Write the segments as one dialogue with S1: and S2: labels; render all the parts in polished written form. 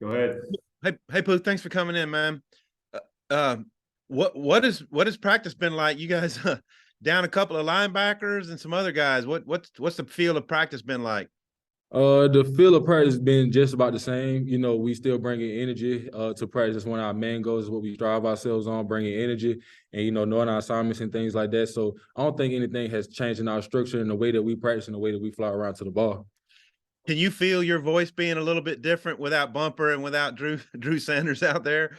S1: Go ahead.
S2: Hey, Pooh, thanks for coming in, man. Uh, uh, what has practice been like? You guys down a couple of linebackers and some other guys. What's the feel of practice been like?
S3: The feel of practice has been just about the same. We still bringing energy to practice. That's one of our main goals, is what we strive ourselves on, bringing energy and, knowing our assignments and things like that. So I don't think anything has changed in our structure and the way that we practice and the way that we fly around to the ball.
S2: Can you feel your voice being a little bit different without Bumper and without Drew Sanders out there?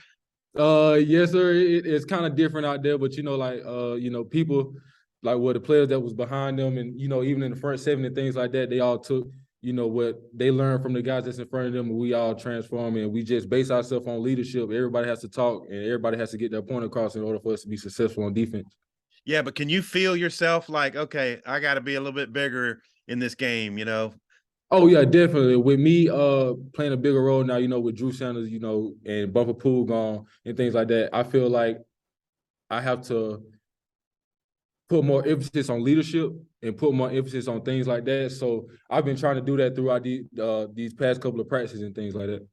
S3: Yes, sir. It's kind of different out there, but people like the players that was behind them, and even in the front seven and things like that, they all took what they learned from the guys that's in front of them, and we all transform, and we just base ourselves on leadership. Everybody has to talk, and everybody has to get their point across in order for us to be successful on defense.
S2: Yeah, but can you feel yourself like, okay, I got to be a little bit bigger in this game?
S3: Oh yeah, definitely. With me playing a bigger role now, with Drew Sanders, and Bumper Pool gone and things like that, I feel like I have to put more emphasis on leadership and put more emphasis on things like that. So I've been trying to do that throughout these past couple of practices and things like that.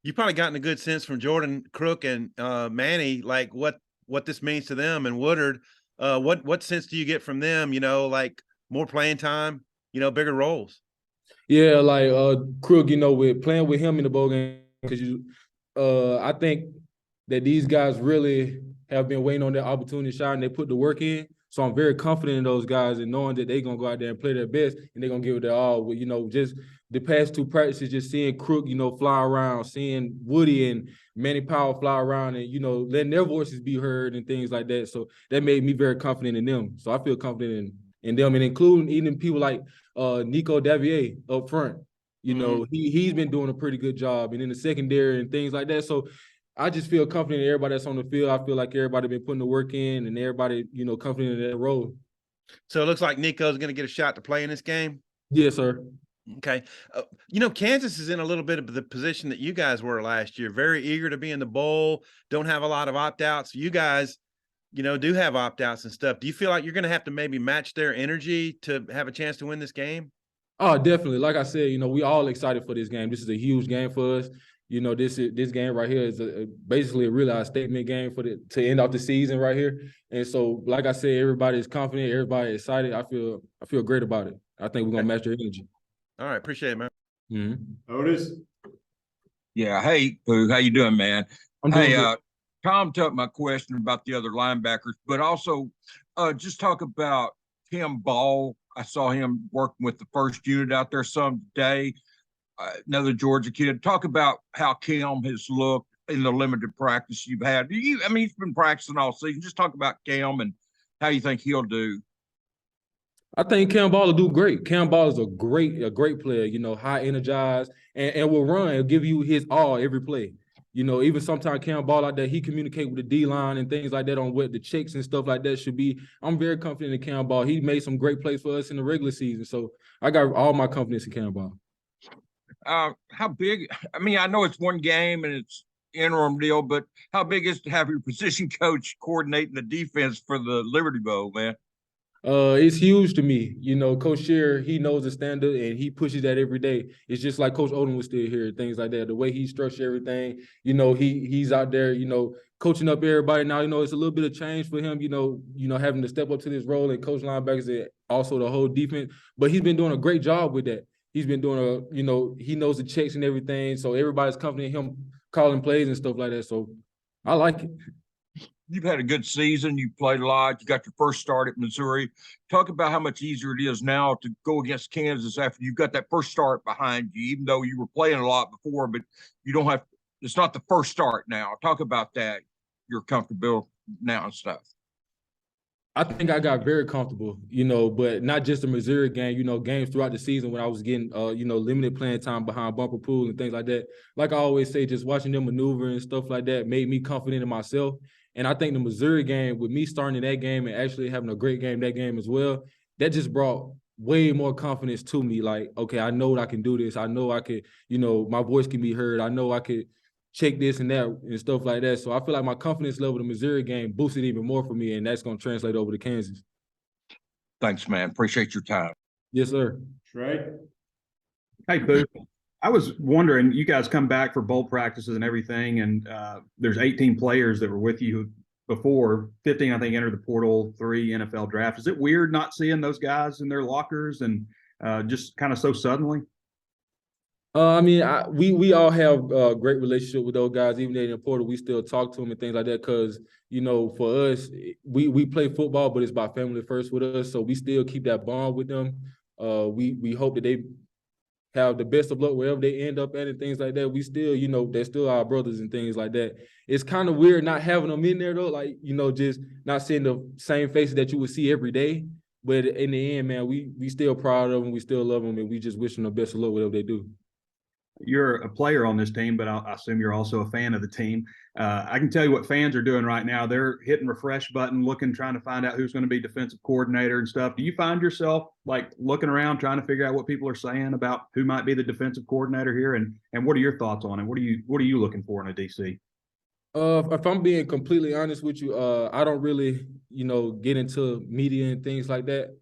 S2: You probably gotten a good sense from Jordan Crook and Manny, like what this means to them, and Woodard. What sense do you get from them? Like more playing time, bigger roles.
S3: Yeah, like Crook, with playing with him in the bowl game, because I think that these guys really have been waiting on their opportunity to shine, and they put the work in. So I'm very confident in those guys and knowing that they're gonna go out there and play their best and they're gonna give it their all. With just the past two practices, just seeing Crook, fly around, seeing Woody and Manny Powell fly around, and letting their voices be heard and things like that. So that made me very confident in them. So I feel confident in them, and including even people like Nico Davier up front. He's been doing a pretty good job, and in the secondary and things like that. So I just feel confident in everybody that's on the field. I feel like everybody been putting the work in, and everybody, confident in their role.
S2: So it looks like Nico's going to get a shot to play in this game.
S3: Yes, sir.
S2: Okay. Kansas is in a little bit of the position that you guys were last year. Very eager to be in the bowl. Don't have a lot of opt-outs. You guys, do have opt-outs and stuff. Do you feel like you're going to have to maybe match their energy to have a chance to win this game?
S3: Oh, definitely. Like I said, we all excited for this game. This is a huge game for us. This game right here is basically a real statement game to end off the season right here. And so, like I said, everybody is confident, everybody is excited. I feel great about it. I think we're gonna match their energy.
S2: All right, appreciate it, man.
S3: Mm-hmm.
S1: Otis.
S4: Yeah. Hey, Pooh, how you doing, man?
S3: I'm doing good.
S4: Tom took my question about the other linebackers, but also just talk about Tim Ball. I saw him working with the first unit out there some day. Another Georgia kid. Talk about how Cam has looked in the limited practice you've had. He's been practicing all season. Just talk about Cam and how you think he'll do.
S3: I think Cam Ball will do great. Cam Ball is a great player, high energized and will run and give you his all every play. Even sometimes Cam Ball out there, he communicate with the D-line and things like that on what the checks and stuff like that should be. I'm very confident in Cam Ball. He made some great plays for us in the regular season. So I got all my confidence in Cam Ball.
S4: How big? I know it's one game and it's interim deal, but how big is to have your position coach coordinating the defense for the Liberty Bowl, man?
S3: It's huge to me. Coach Shear, he knows the standard and he pushes that every day. It's just like Coach Odom was still here, things like that. The way he structured everything, he's out there, coaching up everybody. Now, it's a little bit of change for him, having to step up to this role and coach linebackers and also the whole defense. But he's been doing a great job with that. He's been doing he knows the checks and everything. So everybody's confident in him calling plays and stuff like that. So I like it.
S4: You've had a good season. You played a lot. You got your first start at Missouri. Talk about how much easier it is now to go against Kansas after you've got that first start behind you, even though you were playing a lot before, but you don't have – it's not the first start now. Talk about that, your comfortable now and stuff.
S3: I think I got very comfortable, but not just the Missouri game, games throughout the season when I was getting, limited playing time behind Bumper Pool and things like that. Like I always say, just watching them maneuver and stuff like that made me confident in myself. And I think the Missouri game, with me starting in that game and actually having a great game that game as well, that just brought way more confidence to me. Like, okay, I know I can do this. I know I could, my voice can be heard. I know I could check this and that and stuff like that. So I feel like my confidence level in the Missouri game boosted even more for me, and that's going to translate over to Kansas.
S4: Thanks, man. Appreciate your time.
S3: Yes, sir.
S1: Trey.
S5: Hey, Pooh.
S1: I was wondering, you guys come back for bowl practices and everything, and there's 18 players that were with you before. 15, I think, entered the portal, 3 NFL draft. Is it weird not seeing those guys in their lockers and just kind of so suddenly?
S3: I mean, we all have a great relationship with those guys. Even though in the portal, we still talk to them and things like that. Because for us, we play football, but it's about family first with us. So we still keep that bond with them. We hope that they have the best of luck wherever they end up at and things like that. We still, they're still our brothers and things like that. It's kind of weird not having them in there though, like, just not seeing the same faces that you would see every day. But in the end, man, we still proud of them, we still love them, and we just wish them the best of luck whatever they do.
S1: You're a player on this team, but I assume you're also a fan of the team. I can tell you what fans are doing right now. They're hitting refresh button, trying to find out who's going to be defensive coordinator and stuff. Do you find yourself like looking around, trying to figure out what people are saying about who might be the defensive coordinator here? And what are your thoughts on it? What are you looking for in a DC?
S3: If I'm being completely honest with you, I don't really, get into media and things like that.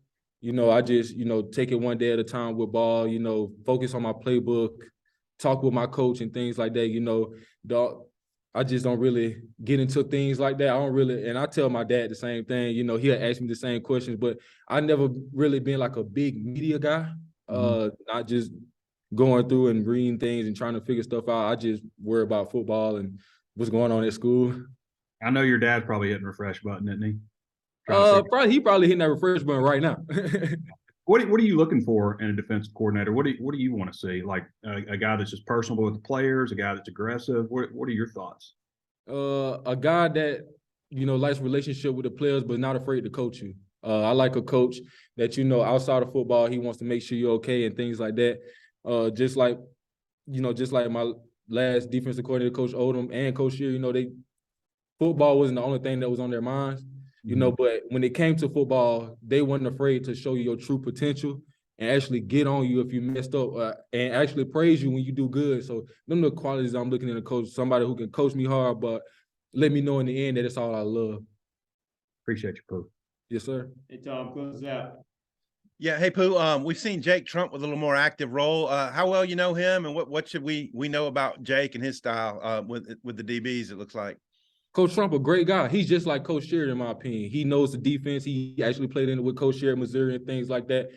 S3: I just, take it one day at a time with ball, focus on my playbook, talk with my coach and things like that. I just don't really get into things like that. I don't really, and I tell my dad the same thing. He'll ask me the same questions, but I never really been like a big media guy. Not just going through and reading things and trying to figure stuff out. I just worry about football and what's going on at school.
S1: I know your dad's probably hitting refresh button, isn't he?
S3: He probably hitting that refresh button right now.
S1: What are you looking for in a defensive coordinator? What do you want to see? Like a guy that's just personable with the players, a guy that's aggressive. What are your thoughts?
S3: A guy that likes relationship with the players, but not afraid to coach you. I like a coach that outside of football, he wants to make sure you're okay and things like that. Just like my last defensive coordinator, Coach Odom and Coach Shear, football wasn't the only thing that was on their minds. But when it came to football, they weren't afraid to show you your true potential and actually get on you if you messed up and actually praise you when you do good. So them are the qualities I'm looking at a coach, somebody who can coach me hard, but let me know in the end that it's all I love.
S1: Appreciate you, Pooh.
S3: Yes, sir.
S5: Hey, Tom, close out.
S2: Yeah. Hey, Pooh. We've seen Jake Trump with a little more active role. How well you know him, and what should we know about Jake and his style with the DBs? It looks like.
S3: Coach Trump, a great guy. He's just like Coach Shear, in my opinion. He knows the defense. He actually played in it with Coach Shear in Missouri and things like that.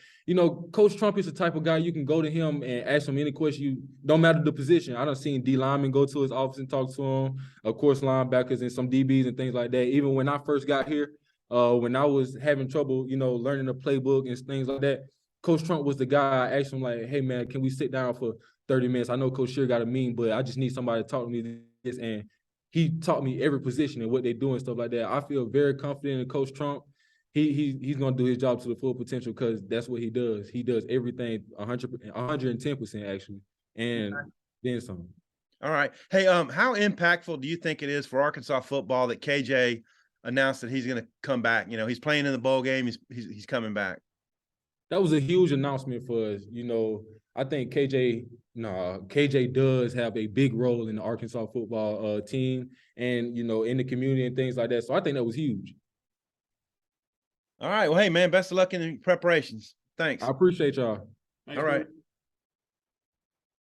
S3: Coach Trump is the type of guy you can go to him and ask him any question. Don't matter the position. I done seen D linemen go to his office and talk to him. Of course, linebackers and some DBs and things like that. Even when I first got here, when I was having trouble, learning the playbook and things like that, Coach Trump was the guy. I asked him like, "Hey man, can we sit down for 30 minutes? I know Coach Shear got a mean, but I just need somebody to talk to me this." And he taught me every position and what they do and stuff like that. I feel very confident in Coach Trump. He's gonna do his job to the full potential because that's what he does. He does everything 110% actually, and then some.
S2: All right. Hey, how impactful do you think it is for Arkansas football that KJ announced that he's going to come back? He's playing in the bowl game. He's coming back.
S3: That was a huge announcement for us. I think KJ does have a big role in the Arkansas football team and, in the community and things like that. So I think that was huge.
S2: All right. Well, hey, man, best of luck in the preparations. Thanks.
S3: I appreciate y'all.
S5: Thanks,
S2: All right.
S5: Pooh.